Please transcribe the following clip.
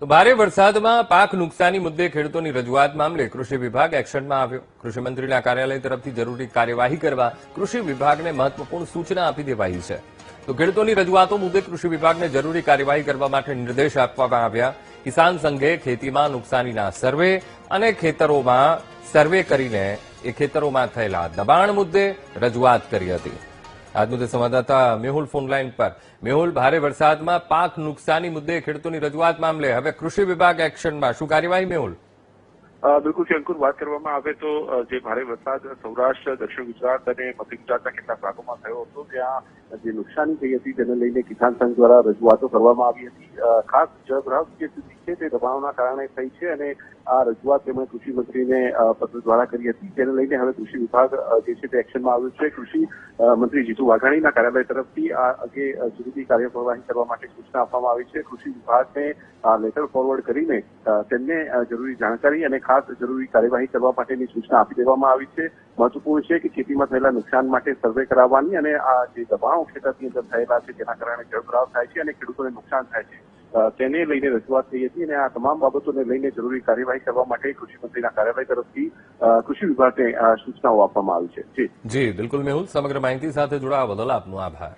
તો ભારે વરસાદમાં પાક નુકસાની મુદ્દે ખેડૂતોની રજૂઆત મામલે કૃષિ વિભાગ એક્શનમાં આવ્યો। કૃષિમંત્રીના કાર્યાલય તરફથી જરૂરી કાર્યવાહી કરવા કૃષિ વિભાગને મહત્વપૂર્ણ સૂચના આપી દેવાઈ છે। તો ખેડૂતોની રજૂઆતો મુદ્દે કૃષિ વિભાગને જરૂરી કાર્યવાહી કરવા માટે નિર્દેશ આપવામાં આવ્યા। કિસાન સંઘે ખેતીમાં નુકસાનીના સર્વે અને ખેતરોમાં સર્વે કરીને એ ખેતરોમાં થયેલા દબાણ મુદ્દે રજૂઆત કરી હતી। આજ મુદ્દે સંવાદદાતા મેહુલ ફોનલાઈન પર। મેહુલ, ભારે વરસાદમાં પાક નુકસાની મુદ્દે ખેડૂતોની રજૂઆત મામલે હવે કૃષિ વિભાગ એક્શનમાં, શું કાર્યવાહી મેહુલ? બિલકુલ છે અંકુર, વાત કરવામાં આવે તો જે ભારે વરસાદ સૌરાષ્ટ્ર, દક્ષિણ ગુજરાત અને મધ્ય ગુજરાતના કેટલાક ભાગોમાં થયો હતો, ત્યાં જે નુકસાની થઈ હતી તેને લઈને કિસાન સંઘ દ્વારા રજૂઆતો કરવામાં આવી હતી। ખાસ જળભરાવ જે સ્થિતિ છે તે દબાણોના કારણે થઈ છે અને આ રજૂઆત તેમણે કૃષિ મંત્રીને પત્ર દ્વારા કરી હતી। તેને લઈને હવે કૃષિ વિભાગ જે છે તે એક્શનમાં આવ્યું છે। કૃષિ મંત્રી જીતુ વાઘાણીના કાર્યાલય તરફથી આ અંગે જરૂરી કાર્યવાહી કરવા માટે સૂચના આપવામાં આવી છે। કૃષિ વિભાગને લેટર ફોરવર્ડ કરીને તેમને જરૂરી જાણકારી અને ખાસ જરૂરી કાર્યવાહી કરવા માટેની સૂચના આપી દેવામાં આવી છે। મહત્વપૂર્ણ છે કે ખેતીમાં થયેલા નુકસાન માટે સર્વે કરાવવાની અને આ જે દબાણો ખેતરની અંદર થયેલા છે તેના કારણે જળભરાવ થાય છે અને ખેડૂતોને નુકસાન થાય છે તેને લઈને રજૂઆત થઈ હતી અને આ તમામ બાબતોને લઈને જરૂરી કાર્યવાહી કરવા માટે કૃષિમંત્રીના કાર્યાલય તરફથી કૃષિ વિભાગને સૂચનાઓ આપવામાં આવી છે। જી બિલકુલ મેહુલ, સમગ્ર માહિતી સાથે જોડાવા બદલ આપનો આભાર।